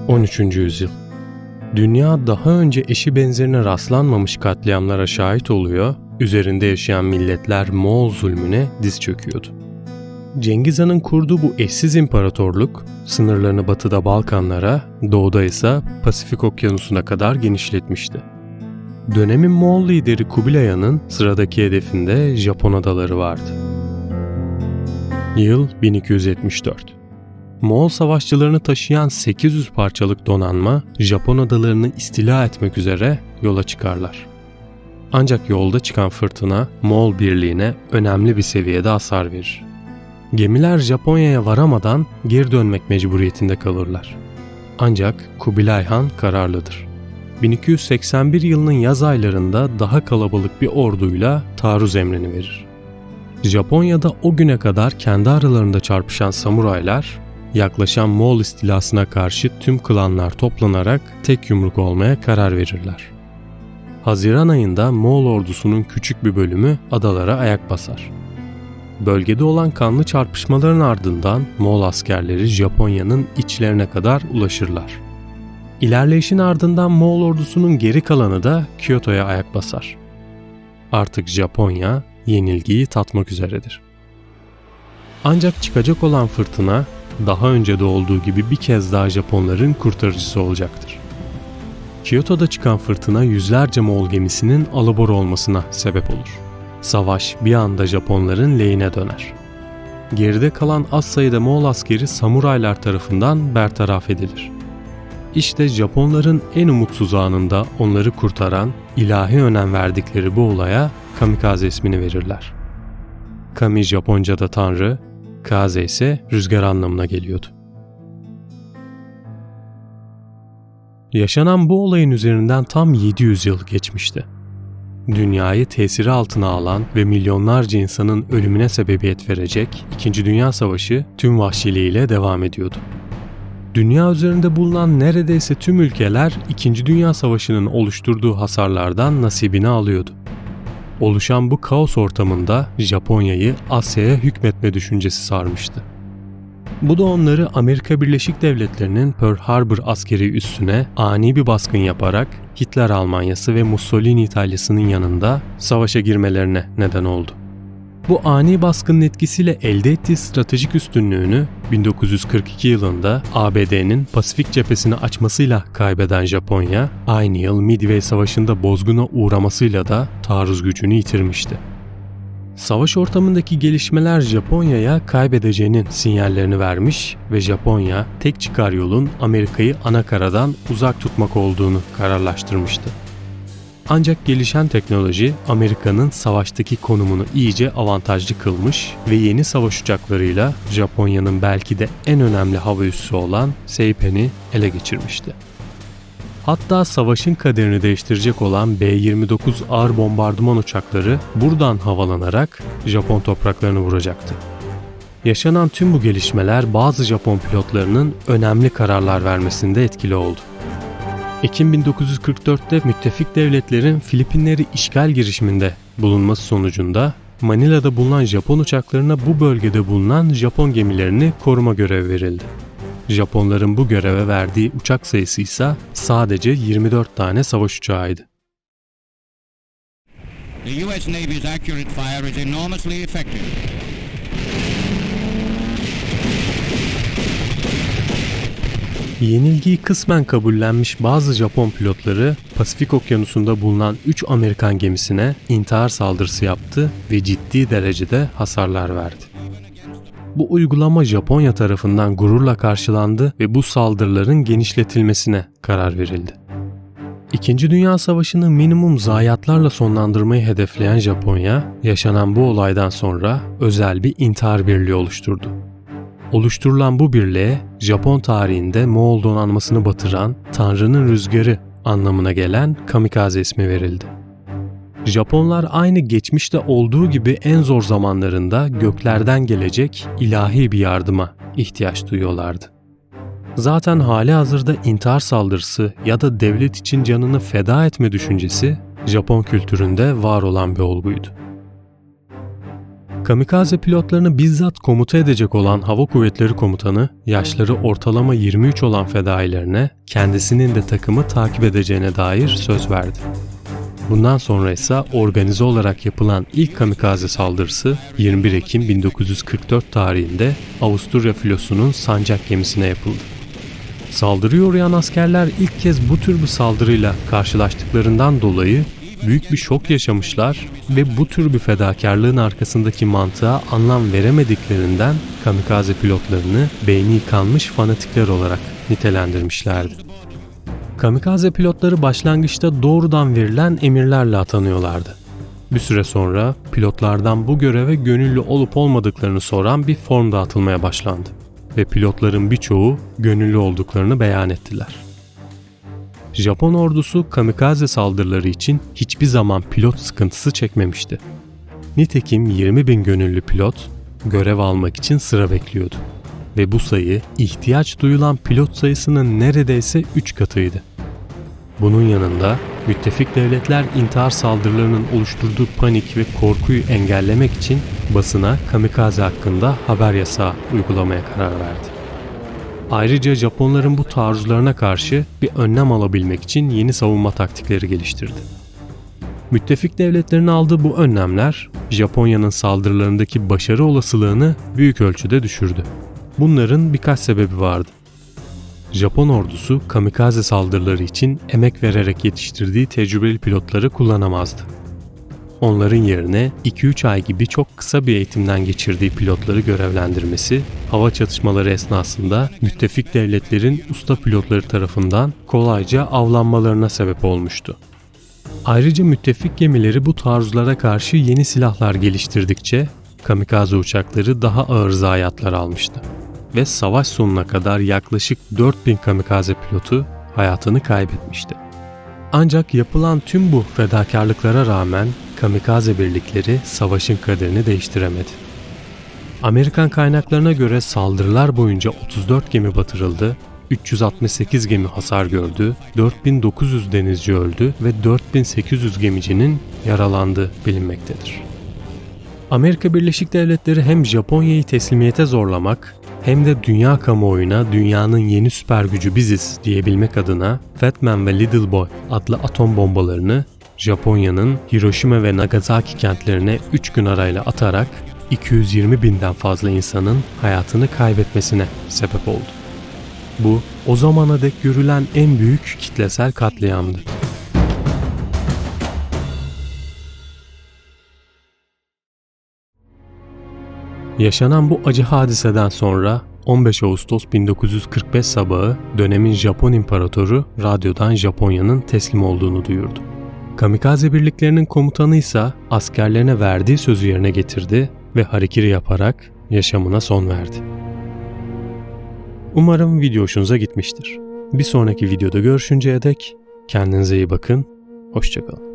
13. yüzyıl. Dünya daha önce eşi benzerine rastlanmamış katliamlara şahit oluyor, üzerinde yaşayan milletler Moğol zulmüne diz çöküyordu. Cengiz Han'ın kurduğu bu eşsiz imparatorluk, sınırlarını batıda Balkanlara, doğuda ise Pasifik Okyanusu'na kadar genişletmişti. Dönemin Moğol lideri Kubilay Han'ın sıradaki hedefinde Japon adaları vardı. Yıl 1274. Moğol savaşçılarını taşıyan 800 parçalık donanma Japon adalarını istila etmek üzere yola çıkarlar. Ancak yolda çıkan fırtına Moğol birliğine önemli bir seviyede hasar verir. Gemiler Japonya'ya varamadan geri dönmek mecburiyetinde kalırlar. Ancak Kubilay Han kararlıdır. 1281 yılının yaz aylarında daha kalabalık bir orduyla taarruz emrini verir. Japonya'da o güne kadar kendi aralarında çarpışan samuraylar, yaklaşan Moğol istilasına karşı tüm klanlar toplanarak tek yumruk olmaya karar verirler. Haziran ayında Moğol ordusunun küçük bir bölümü adalara ayak basar. Bölgede olan kanlı çarpışmaların ardından Moğol askerleri Japonya'nın içlerine kadar ulaşırlar. İlerleyişin ardından Moğol ordusunun geri kalanı da Kyoto'ya ayak basar. Artık Japonya yenilgiyi tatmak üzeredir. Ancak çıkacak olan fırtına daha önce de olduğu gibi bir kez daha Japonların kurtarıcısı olacaktır. Kyoto'da çıkan fırtına yüzlerce Moğol gemisinin alabor olmasına sebep olur. Savaş bir anda Japonların lehine döner. Geride kalan az sayıda Moğol askeri samuraylar tarafından bertaraf edilir. İşte Japonların en umutsuz anında onları kurtaran, ilahi önem verdikleri bu olaya kamikaze ismini verirler. Kami Japonca'da tanrı, kaze ise rüzgar anlamına geliyordu. Yaşanan bu olayın üzerinden tam 700 yıl geçmişti. Dünyayı tesiri altına alan ve milyonlarca insanın ölümüne sebebiyet verecek 2. Dünya Savaşı tüm vahşiliğiyle devam ediyordu. Dünya üzerinde bulunan neredeyse tüm ülkeler 2. Dünya Savaşı'nın oluşturduğu hasarlardan nasibini alıyordu. Oluşan bu kaos ortamında Japonya'yı Asya'ya hükmetme düşüncesi sarmıştı. Bu da onları Amerika Birleşik Devletleri'nin Pearl Harbor askeri üssüne ani bir baskın yaparak Hitler Almanyası ve Mussolini İtalya'sının yanında savaşa girmelerine neden oldu. Bu ani baskının etkisiyle elde ettiği stratejik üstünlüğünü 1942 yılında ABD'nin Pasifik cephesini açmasıyla kaybeden Japonya, aynı yıl Midway Savaşı'nda bozguna uğramasıyla da taarruz gücünü yitirmişti. Savaş ortamındaki gelişmeler Japonya'ya kaybedeceğinin sinyallerini vermiş ve Japonya tek çıkar yolun Amerika'yı anakaradan uzak tutmak olduğunu kararlaştırmıştı. Ancak gelişen teknoloji Amerika'nın savaştaki konumunu iyice avantajlı kılmış ve yeni savaş uçaklarıyla Japonya'nın belki de en önemli hava üssü olan Saipan'i ele geçirmişti. Hatta savaşın kaderini değiştirecek olan B-29 ağır bombardıman uçakları buradan havalanarak Japon topraklarını vuracaktı. Yaşanan tüm bu gelişmeler bazı Japon pilotlarının önemli kararlar vermesinde etkili oldu. Ekim 1944'te müttefik devletlerin Filipinleri işgal girişiminde bulunması sonucunda Manila'da bulunan Japon uçaklarına bu bölgede bulunan Japon gemilerini koruma görevi verildi. Japonların bu göreve verdiği uçak sayısı ise sadece 24 tane savaş uçağıydı. The US Navy's accurate fire is enormously effective. Yenilgiyi kısmen kabullenmiş bazı Japon pilotları Pasifik Okyanusu'nda bulunan 3 Amerikan gemisine intihar saldırısı yaptı ve ciddi derecede hasarlar verdi. Bu uygulama Japonya tarafından gururla karşılandı ve bu saldırıların genişletilmesine karar verildi. İkinci Dünya Savaşı'nı minimum zayiatlarla sonlandırmayı hedefleyen Japonya, yaşanan bu olaydan sonra özel bir intihar birliği oluşturdu. Oluşturulan bu birliğe Japon tarihinde Moğol donanmasını batıran Tanrı'nın rüzgarı anlamına gelen kamikaze ismi verildi. Japonlar aynı geçmişte olduğu gibi en zor zamanlarında göklerden gelecek ilahi bir yardıma ihtiyaç duyuyorlardı. Zaten halihazırda intihar saldırısı ya da devlet için canını feda etme düşüncesi Japon kültüründe var olan bir olguydu. Kamikaze pilotlarını bizzat komuta edecek olan Hava Kuvvetleri Komutanı, yaşları ortalama 23 olan fedailerine kendisinin de takımı takip edeceğine dair söz verdi. Bundan sonra ise organize olarak yapılan ilk kamikaze saldırısı 21 Ekim 1944 tarihinde Avusturya filosunun sancak gemisine yapıldı. Saldırıya uğrayan askerler ilk kez bu tür bir saldırıyla karşılaştıklarından dolayı büyük bir şok yaşamışlar ve bu tür bir fedakarlığın arkasındaki mantığa anlam veremediklerinden kamikaze pilotlarını beyni yıkanmış fanatikler olarak nitelendirmişlerdi. Kamikaze pilotları başlangıçta doğrudan verilen emirlerle atanıyorlardı. Bir süre sonra pilotlardan bu göreve gönüllü olup olmadıklarını soran bir form dağıtılmaya başlandı ve pilotların birçoğu gönüllü olduklarını beyan ettiler. Japon ordusu kamikaze saldırıları için hiçbir zaman pilot sıkıntısı çekmemişti. Nitekim 20.000 gönüllü pilot görev almak için sıra bekliyordu. Ve bu sayı ihtiyaç duyulan pilot sayısının neredeyse 3 katıydı. Bunun yanında müttefik devletler intihar saldırılarının oluşturduğu panik ve korkuyu engellemek için basına kamikaze hakkında haber yasağı uygulamaya karar verdi. Ayrıca Japonların bu taarruzlarına karşı bir önlem alabilmek için yeni savunma taktikleri geliştirdi. Müttefik devletlerin aldığı bu önlemler Japonya'nın saldırılarındaki başarı olasılığını büyük ölçüde düşürdü. Bunların birkaç sebebi vardı. Japon ordusu kamikaze saldırıları için emek vererek yetiştirdiği tecrübeli pilotları kullanamazdı. Onların yerine 2-3 ay gibi çok kısa bir eğitimden geçirdiği pilotları görevlendirmesi, hava çatışmaları esnasında müttefik devletlerin usta pilotları tarafından kolayca avlanmalarına sebep olmuştu. Ayrıca müttefik gemileri bu taarruzlara karşı yeni silahlar geliştirdikçe kamikaze uçakları daha ağır zayiatlar almıştı. Ve savaş sonuna kadar yaklaşık 4000 kamikaze pilotu hayatını kaybetmişti. Ancak yapılan tüm bu fedakarlıklara rağmen kamikaze birlikleri savaşın kaderini değiştiremedi. Amerikan kaynaklarına göre saldırılar boyunca 34 gemi batırıldı, 368 gemi hasar gördü, 4900 denizci öldü ve 4800 gemicinin yaralandığı bilinmektedir. Amerika Birleşik Devletleri hem Japonya'yı teslimiyete zorlamak hem de dünya kamuoyuna dünyanın yeni süper gücü biziz diyebilmek adına Fat Man ve Little Boy adlı atom bombalarını Japonya'nın Hiroşima ve Nagasaki kentlerine 3 gün arayla atarak 220.000'den fazla insanın hayatını kaybetmesine sebep oldu. Bu, o zamana dek görülen en büyük kitlesel katliamdı. Yaşanan bu acı hadiseden sonra 15 Ağustos 1945 sabahı dönemin Japon İmparatoru radyodan Japonya'nın teslim olduğunu duyurdu. Kamikaze birliklerinin komutanı ise askerlerine verdiği sözü yerine getirdi ve harakiri yaparak yaşamına son verdi. Umarım video hoşunuza gitmiştir. Bir sonraki videoda görüşünceye dek kendinize iyi bakın, hoşça kalın.